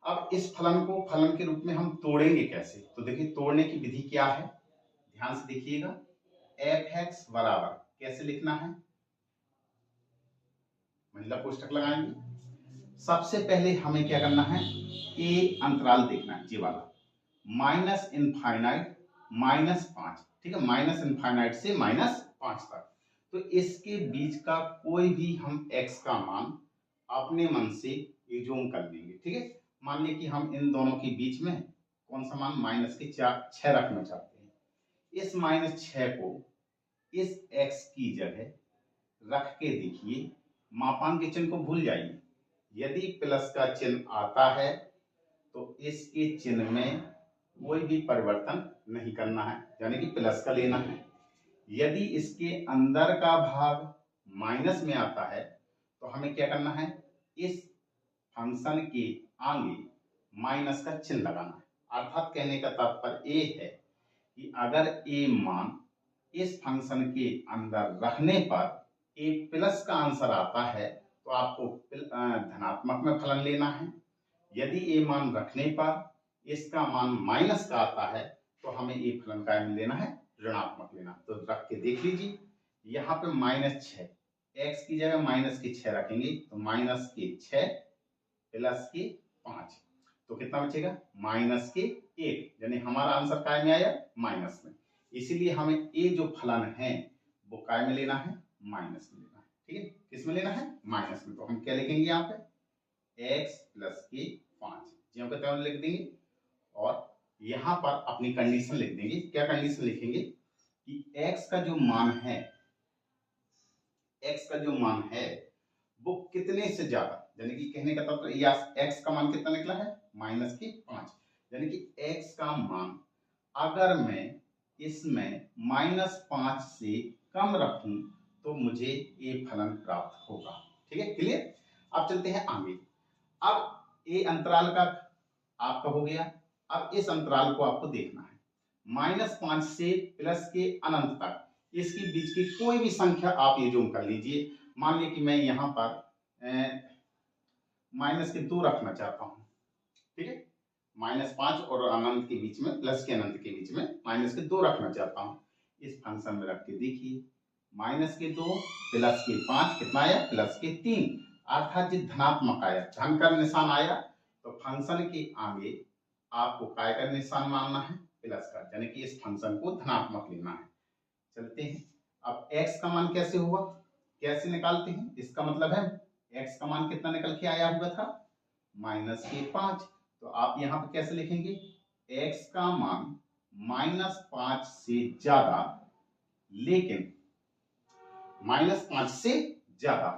अब इस फलन को फलन के रूप में हम तोड़ेंगे कैसे? तो देखिए तोड़ने की विधि क्या है, ध्यान से देखिएगा। एफ एक्स बराबर कैसे लिखना है, महिला कोष्ठक लगाएंगे। सबसे पहले हमें क्या करना है, ए अंतराल देखना है, ये वाला माइनस इनफाइनाइट -5, ठीक है, माइनस इनफाइनाइट से -5 तक। तो इसके बीच का कोई भी हम x का मान अपने मन से एज्यूम कर लेंगे, ठीक है। मान लीजिए कि हम इन दोनों के बीच में कौन सा मान -6 रखना चाहते हैं। इस -6 को इस x की जगह रख के देखिए, मापांक के चिन्ह को भूल जाइए। यदि प्लस का चिन्ह आता है तो इसके चिन्ह में कोई भी परिवर्तन नहीं करना है, यानी कि प्लस का लेना है। यदि इसके अंदर का भाग माइनस में आता है तो हमें क्या करना है, इस फंक्शन के आगे माइनस का चिन्ह लगाना है। अर्थात कहने का तात्पर्य ये है कि अगर ए मान इस फंक्शन के अंदर रहने पर ए प्लस का आंसर आता है तो आपको धनात्मक में फलन लेना है। यदि ए मान रखने पर इसका मान माइनस का आता है तो हमें ए फलन का लेना है, ऋणात्मक लेना। तो रख के देख लीजिए, यहाँ पे -6, एक्स की जगह -6 रखेंगे तो -6 प्लस के 5, तो कितना बचेगा -1, यानी हमारा आंसर काय में आया, माइनस में। इसीलिए हमें ए जो फलन है वो काय में लेना है, माइनस में लेना है, ठीक है। किस में लेना है, माइनस में। तो हम क्या लिखेंगे यहाँ पे x प्लस के 5 जो कहते लिख देंगे, और यहाँ पर अपनी कंडीशन लिख देंगे। क्या कंडीशन लिखेंगे कि x का जो मान है, x का जो मान है वो कितने से ज्यादा, यानी कि कहने का तात्पर्य या x का मान कितना निकला है, -5, यानी कि x का मान अगर मैं इसमें -5 से कम रखूं तो मुझे ये फलन प्राप्त होगा, ठीक है, क्लियर। अब चलते हैं आगे। अब ए अंतराल का आपका हो गया। अब इस अंतराल को आपको देखना है, -5 से प्लस के अनंत तक, इसके बीच की कोई भी संख्या आप ये जूम कर लीजिए। मान लीजिए कि मैं यहाँ पर -2 रखना चाहता हूँ, ठीक है, -5 और अनंत के बीच में, प्लस के अनंत के बीच में -2 रखना चाहता हूँ। इस फंक्शन में रख के देखिए, -2 प्लस के 5 कितना आया, +3, अर्थात जो धनात्मक आया, धन का निशान आया तो फंक्शन के आगे आपको काय का निशान मानना है, प्लस का, यानी कि इस फंक्शन को धनात्मक लेना है। चलते हैं। अब x का मान कैसे हुआ, कैसे निकालते हैं, इसका मतलब है x का मान कितना निकल के आया हुआ था, -5। तो आप यहाँ पे कैसे लिखेंगे, x का मान -5 से ज्यादा, लेकिन -5 से ज्यादा,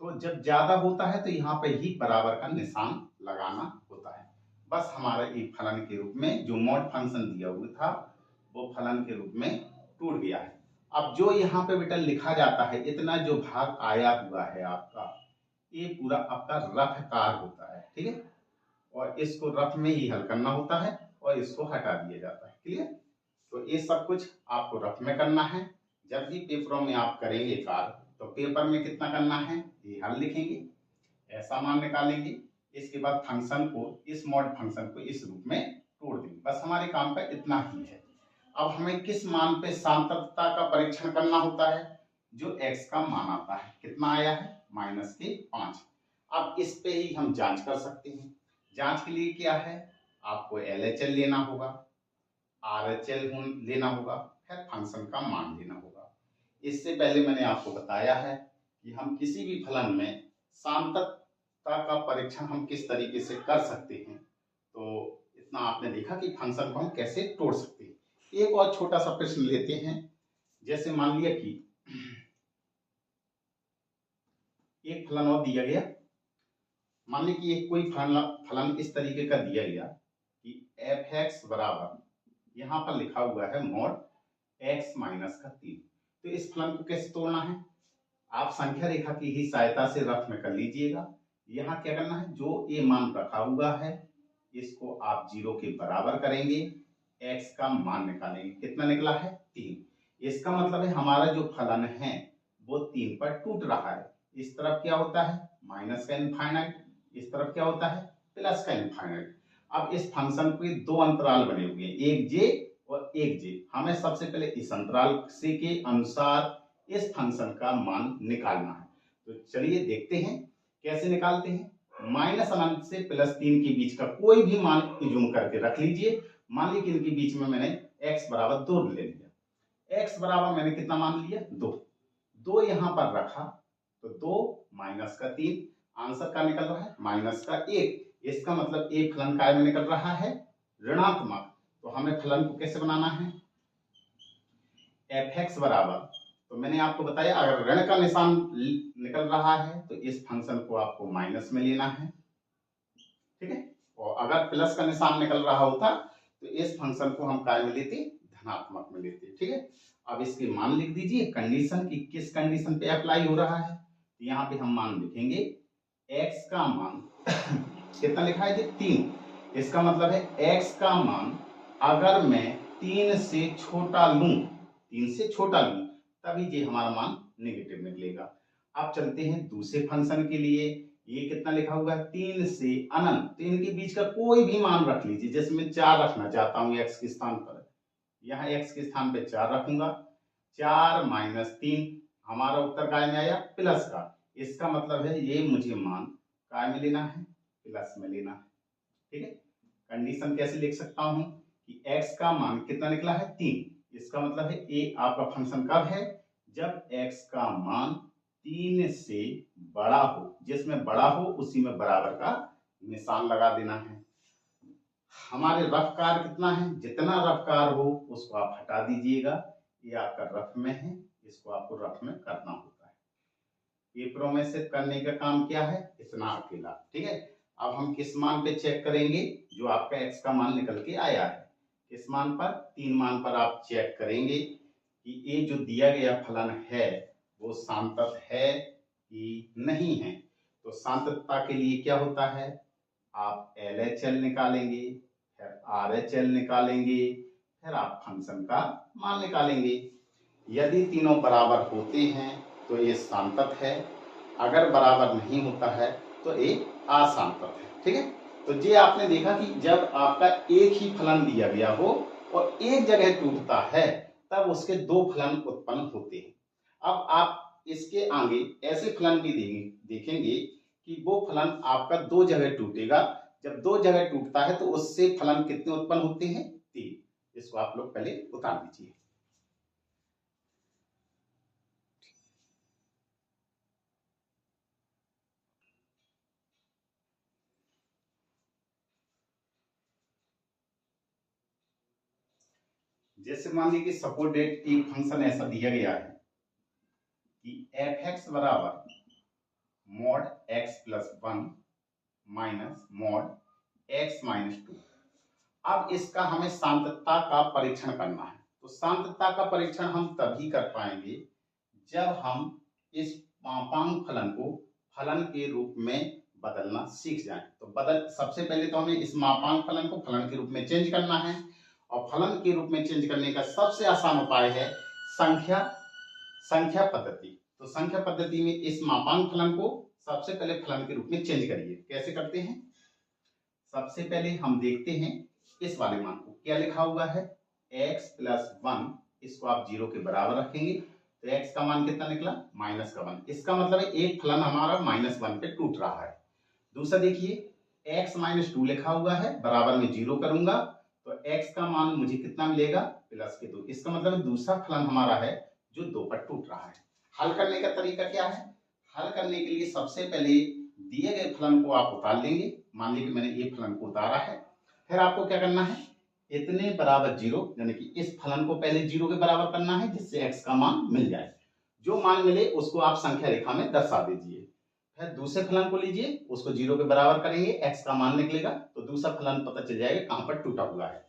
तो जब ज्यादा होता है तो यहाँ पे ही बराबर का निशान लगाना होता है। बस हमारा एक फलन के रूप में जो मॉड फंक्शन दिया हुआ था वो फलन के रूप में टूट गया है। अब जो यहाँ पे बेटा लिखा जाता है, इतना जो भाग आया हुआ है आपका, ये पूरा आपका रफ कार होता है, ठीक है, और इसको रफ में ही हल करना होता है और इसको हटा दिया जाता है, क्लियर। तो ये सब कुछ आपको रफ में करना है। जब भी पेपरों में आप करेंगे कार्य तो पेपर में कितना करना है, ये हल लिखेंगे, ऐसा मान निकालेंगे, इसके बाद फंक्शन को, इस मॉड फंक्शन को इस रूप में तोड़ देंगे। बस हमारे काम का इतना ही है। अब हमें किस मान पे सार्थकता का परीक्षण करना होता है, जो x का मान आता है, कितना आया है, -5। अब इस पे ही हम जांच कर सकते हैं। जांच के लिए क्या है, आपको LHL लेना होगा, RHL लेना होगा, फिर फंक्शन का मान लेना होगा। इससे पहले मैंने आपको बताया है कि हम किसी भी फलन में सार्थकता का परीक्षण हम किस तरीके से कर सकते हैं। तो इतना आपने देखा कि फंक्शन को हम कैसे तोड़ सकते हैं। एक और छोटा सा प्रश्न लेते हैं। जैसे मान लिया कि एक फलन और दिया गया, मान लीजिए कि एक कोई फलन इस तरीके का दिया गया कि f(x) बराबर, यहाँ पर लिखा हुआ है mod x - 3। तो इस फलन को कैसे तोड़ना है, आप संख्या रेखा की ही सहायता से रफ में कर लीजिएगा। यहाँ क्या करना है, जो ए मान रखा हुआ है इसको आप 0 के बराबर करेंगे, x का मान निकालेंगे, कितना निकला है, 3। इसका मतलब है हमारा जो फलन है वो 3 पर टूट रहा है। इस तरफ क्या होता है, माइनस का इनफाइनाइट, इस तरफ क्या होता है, प्लस का इनफाइनाइट। अब इस फंक्शन के दो अंतराल बने हुए हैं, एक जे और एक जे। हमें सबसे पहले इस अंतराल से के अनुसार इस फंक्शन का मान निकालना है। तो चलिए देखते हैं कैसे निकालते हैं। माइनस अनंत से +3 के बीच का कोई भी मान इज्यूम करके रख लीजिए। मान लीजिए कि इनके बीच में मैंने x बराबर 2 ले लिया। x बराबर मैंने कितना मान लिया, 2 यहां पर रखा तो 2 माइनस का 3, आंसर का निकल रहा है माइनस का 1। इसका मतलब एक फलन काय में निकल रहा है, ऋणात्मक। तो हमें फलन को कैसे बनाना है, f(x) बराबर, तो मैंने आपको बताया अगर ऋण का निशान निकल रहा है तो इस फंक्शन को आपको माइनस में लेना है, ठीक है। और अगर प्लस का निशान निकल रहा होता तो इस फंक्शन को हम काय में लेते, धनात्मक में लेते, ठीक है। अब इसके मान लिख दीजिए, कंडीशन की किस कंडीशन पे अप्लाई हो रहा है। तो यहाँ पे हम मान लिखेंगे x का मान कितना लिखा है, 3। इसका मतलब है x का मान अगर मैं 3 से छोटा लूं, 3 से छोटा लूं तभी ये हमारा मान नेगेटिव निकलेगा। अब चलते हैं दूसरे फंक्शन के लिए। ये कितना लिखा हुआ है, 3 से अनंत। तो इनके बीच का कोई भी मान रख लीजिए, जैसे मैं 4 रखना चाहता हूं x के स्थान पर, यहाँ x के स्थान पे 4 रखूंगा। 4 माइनस 3, हमारा उत्तर काय में आया, प्लस का। इसका मतलब है ये मुझे मान काय में लेना है, प्लस में लेना है, ठीक है। कंडीशन कैसे लिख सकता हूं कि x का मान कितना निकला है, 3। इसका मतलब है ये आपका फंक्शन कब है, जब x का मान 3 से बड़ा हो। जिसमें बड़ा हो उसी में बराबर का निशान लगा देना है। हमारे रफ कार कितना है, जितना रफ कार हो उसको आप हटा दीजिएगा। ये आपका रफ में है, इसको आपको रफ में करना होता है। पेपरों में से करने का काम क्या है, इतना अकेला, ठीक है। अब हम किस मान पे चेक करेंगे, जो आपका x का मान निकल के आया है, किस मान पर, 3 मान पर आप चेक करेंगे कि ये जो दिया गया फलन है वो सांतत है कि नहीं है। तो सांततता के लिए क्या होता है, आप LHL निकालेंगे, फिर RHL निकालेंगे, फिर आप फंक्शन का मान निकालेंगे। यदि तीनों बराबर होते हैं तो ये सांतत है, अगर बराबर नहीं होता है तो ये असांतत है, ठीक है। तो ये आपने देखा कि जब आपका एक ही फलन दिया गया हो और एक जगह टूटता है तब उसके दो फलन उत्पन्न होते हैं। अब आप इसके आगे ऐसे फलन भी देखेंगे कि वो फलन आपका दो जगह टूटेगा। जब दो जगह टूटता है तो उससे फलन कितने उत्पन्न होते हैं, 3। इसको आप लोग पहले उतार दीजिए। जैसे मान लीजिए कि सपोर्टेड एक फंक्शन ऐसा दिया गया है कि f(x) बराबर mod x + 1 minus mod x - 2। अब इसका हमें सांततता का परीक्षण करना है। तो सांततता का परीक्षण हम तभी कर पाएंगे जब हम इस मापांक फलन को फलन के रूप में बदलना सीख जाएं। तो सबसे पहले तो हमें इस मापांक फलन को फलन के रूप में चेंज करना है, और फलन के रूप में चेंज करने का सबसे आसान उपाय है संख्या पद्धति। तो संख्या पद्धति में इस मापांक फलन को सबसे पहले फलन के रूप में चेंज करिए। कैसे करते हैं, सबसे पहले हम देखते हैं इस वाले मान को, क्या लिखा हुआ है, x + 1। इसको आप 0 के बराबर रखेंगे तो x का मान कितना निकला, -1। इसका मतलब है एक फलन हमारा -1 पे टूट रहा है। दूसरा देखिए x - 2 लिखा हुआ है, बराबर में 0 करूंगा तो x का मान मुझे कितना मिलेगा, +2। इसका मतलब दूसरा फलन हमारा है जो 2 पर टूट रहा है। हल करने का तरीका क्या है, हल करने के लिए सबसे पहले दिए गए फलन को आप उतार लेंगे। मान लीजिए कि मैंने ये फलन को उतारा है, फिर आपको क्या करना है, इतने बराबर 0, यानी कि इस फलन को पहले 0 के बराबर करना है जिससे x का मान मिल जाए। जो मान मिले उसको आप संख्या रेखा में दर्शा दीजिए। फिर दूसरे फलन को लीजिए, उसको 0 के बराबर करेंगे, x का मान निकलेगा तो दूसरा फलन पता चल जाएगा कहां पर टूटा हुआ है।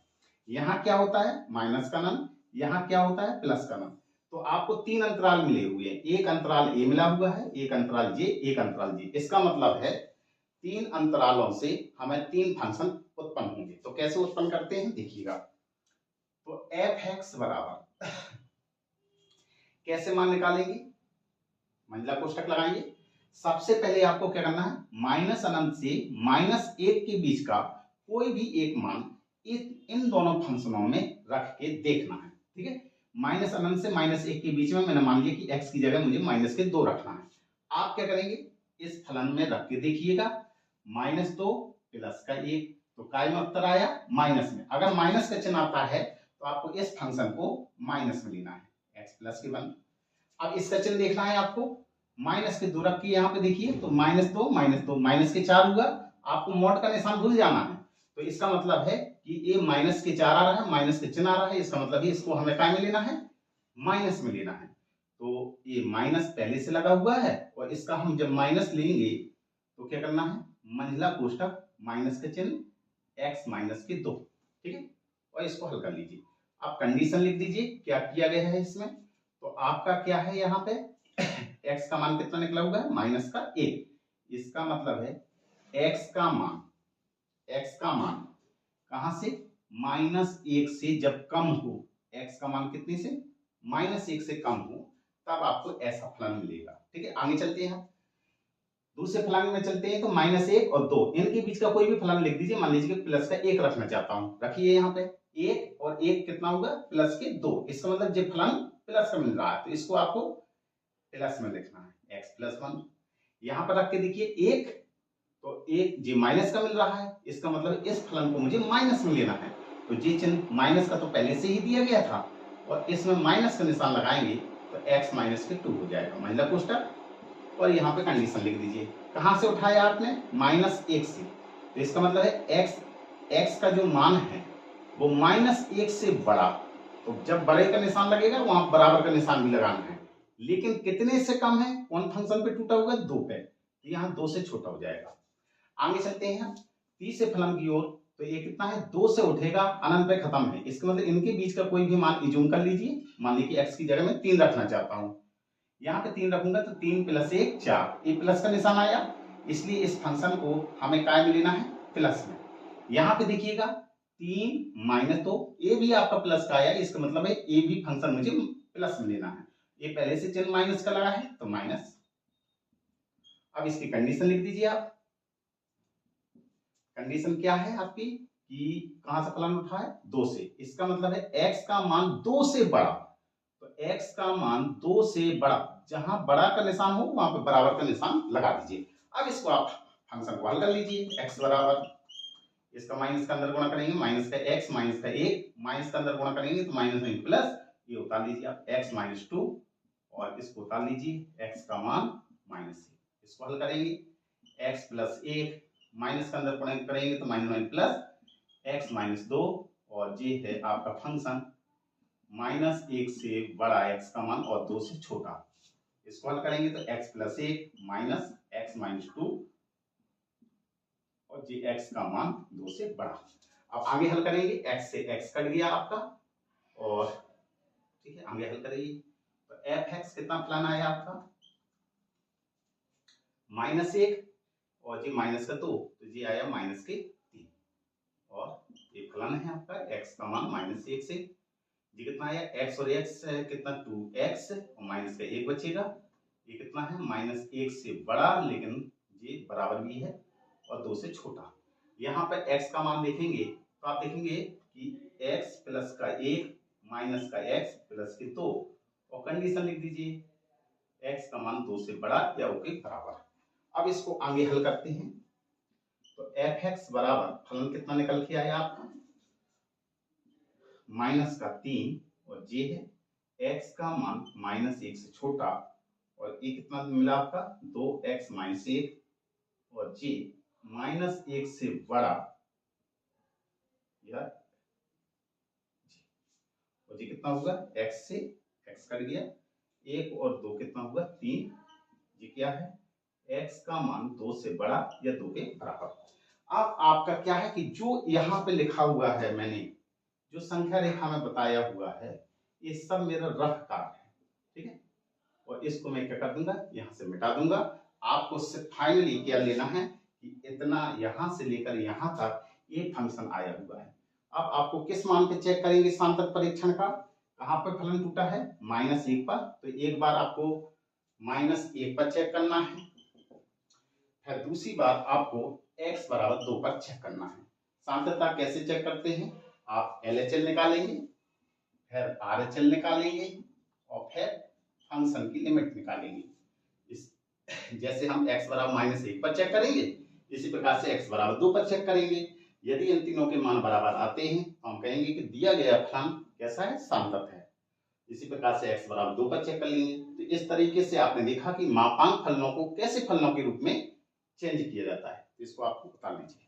यहाँ क्या होता है, माइनस का नन, यहाँ क्या होता है, प्लस का नन। तो आपको 3 अंतराल मिले हुए हैं, एक अंतराल a मिला हुआ है, एक अंतराल j, एक अंतराल g। इसका मतलब है 3 अंतरालों से हमें 3 फंक्शन उत्पन्न होंगे। तो कैसे उत्पन्न करते हैं देखिएगा। तो f(x) बराबर कैसे मान निकालेंगे, मंजिला कोष्ठक लगाएंगे। सबसे पहले आपको क्या करना है, माइनस अनंत से माइनस 1 के बीच का कोई भी एक मान इन दोनों फंक्शनों में रख के देखना है। ठीक है, माइनस अनंत से माइनस 1 के बीच में मैंने मान लिया कि x की जगह मुझे माइनस के 2 रखना है। आप क्या करेंगे, इस फलन में रख के देखिएगा, -2 प्लस का 1, तो काय में उत्तर आया माइनस में। अगर माइनस का चिन्ह आता है तो आपको इस फंक्शन को माइनस में लेना है, x प्लस के 1। अब इसका चिन्ह देखना है आपको, माइनस के 2 रख के यहाँ पे देखिए, तो -2 माइनस के 4 हुआ। आपको मोड का निशान भूल जाना है, तो इसका मतलब है कि ये माइनस के 4 आ रहा है, माइनस के चिन्ह आ रहा है, इसका मतलब है इसको हमें काय में लेना है, माइनस में लेना है। तो ये माइनस पहले से लगा हुआ है, और इसका हम जब माइनस लेंगे तो क्या करना है, मंझला कोष्ठक माइनस का चिन्ह x माइनस के 2। ठीक है, और इसको हल कर लीजिए। आप कंडीशन लिख दीजिए क्या किया गया है इसमें। तो आपका क्या है यहाँ पे x का मान कितना निकला हुआ है, माइनस का 1। इसका मतलब है x का मान कहां से, -1 से जब कम हो, x का मान कितने से, -1 से कम हो, तब आपको ऐसा फलन मिलेगा। ठीक है, आगे चलते हैं, दूसरे फलन में चलते हैं। तो -1 और 2 इनके बीच का कोई भी फलन लिख दीजिए। मान लीजिए कि प्लस का 1 रखना चाहता हूं, रखिए यहाँ पे 1 और 1 कितना होगा, प्लस के 2। इसका मतलब जो फलन प्लस का मिल रहा है तो इसको आपको प्लस में लिखना है, x प्लस 1। यहाँ पर रख के देखिए 1, तो 1 जी माइनस का मिल रहा है, इसका मतलब इस फलन को मुझे माइनस में लेना है। तो जी चिन्ह माइनस का तो पहले से ही दिया गया था, और इसमें माइनस का निशान लगाएंगे तो x माइनस के 2 हो जाएगा, महिला कोष्ठक। और यहाँ पे कंडीशन लिख दीजिए, कहां से उठाया आपने, -1 से। तो इसका मतलब है x का जो मान है वो -1 से बड़ा, तो जब बड़े का निशान लगेगा वहां बराबर का निशान भी लगाना है। लेकिन कितने से कम है, कौन फंक्शन पे टूटा हुआ है, 2 पे, तो यहाँ 2 से छोटा हो जाएगा। आगे चलते हैं तीसरे फलन की ओर। तो ये कितना है, 2 से उठेगा, अनंत पे खत्म है। इसका मतलब इनके बीच का कोई भी मान इज्यूम कर लीजिए। मान लीजिए x की जगह में 3 रखना चाहता हूं, यहाँ पे 3 रखूंगा तो 3 + 1 4, ये प्लस का निशान आया, इसलिए इस फंक्शन को हमें काय में लेना है, प्लस में। यहाँ पे देखिएगा 3 - 2, ये भी आपका प्लस का आया, इसका मतलब है ये भी फंक्शन मुझे प्लस में लेना है। ये पहले से चिन्ह माइनस का लगा है तो माइनस। अब इसकी कंडीशन लिख दीजिए आप। कंडीशन क्या है आपकी कि कहां से फलन उठा है, 2 से। इसका मतलब है x का मान 2 से बड़ा, तो x का मान 2 से बड़ा, जहां बड़ा का निशान हो वहां पे बराबर का निशान लगा दीजिए। अब इसको आप फंक्शन को हल कर लीजिए, x बराबर, इसका माइनस का अंदर गुणा करेंगे, माइनस का x माइनस का 1, माइनस का अंदर गुणा करेंगे तो माइनस में प्लस, ये उतार लीजिए आप x - 2, और इसको उतार लीजिए x का मान -1। इसको हल करेंगे, x + 1 माइनस का अंदर गुणा करेंगे तो माइनस प्लस x - 2, और ये है आपका फंक्शन -1 से बड़ा x का मान और 2 से छोटा। इसको हल करेंगे तो x + 1 x - 2, और जी x का मान 2 से बड़ा। अब आगे हल करेंगे, x से x कट गया आपका, और ठीक है आगे हल करेंगे तो f(x) कितना फलन आया आपका, -1, और जी माइनस का 2, तो जी आया -3, और ये फलन है आपका x का मान -1 से, जी कितना आया, x और x कितना 2x, और माइनस का 1 बचेगा। ये कितना है, -1 से बड़ा, लेकिन ये बराबर भी है और 2 से छोटा। यहाँ पर x का मान देखेंगे तो आप देखेंगे कि x प्लस का 1 माइनस का x प्लस के 2, और कंडीशन लिख दीजिए x का मान 2 से बड़ा या उसके बराबर। अब इसको आगे हल करते हैं, तो f(x) बराबर फलन कितना निकल के आया आपका, -3, और ये है x का मान -1 से छोटा, और ये कितना मिला आपका 2x - 1, और जी -1 से बड़ा, या और जी कितना होगा, x से x कट गया, 1 और 2 कितना हुआ 3, जी क्या है, x का मान 2 से बड़ा या 2 के बराबर। अब आपका क्या है कि जो यहाँ पे लिखा हुआ है, मैंने जो संख्या रेखा में बताया हुआ है, ये सब मेरा रफ कार्य है, ठीक है, और इसको मैं क्या कर दूंगा, यहाँ से मिटा दूंगा। आपको सिर्फ फाइनली क्या लेना है कि इतना यहाँ से लेकर यहाँ तक ये फंक्शन आया हुआ है। अब आपको किस मान पे चेक करेंगे सांतक परीक्षण का, कहाँ पर फलन टूटा है, -1 पर, तो एक बार आपको -1 पर चेक करना है, फिर दूसरी बात आपको x बराबर 2 पर चेक करना है। सांतता कैसे चेक करते हैं, आप LHL निकालेंगे, फिर RHL निकालेंगे और फिर फंक्शन की लिमिट निकालेंगे। इस जैसे हम x बराबर -1 पर चेक करेंगे, इसी प्रकार से x बराबर 2 पर चेक करेंगे। यदि इन तीनों के मान बराबर आते हैं तो हम कहेंगे कि दिया गया फलन कैसा है, सांतत है। इसी प्रकार से x बराबर 2 पर चेक कर लेंगे। तो इस तरीके से आपने देखा कि मापांक फलनों को कैसे फलनों के रूप में चेंज किया जाता है। इसको आपको बता लीजिए।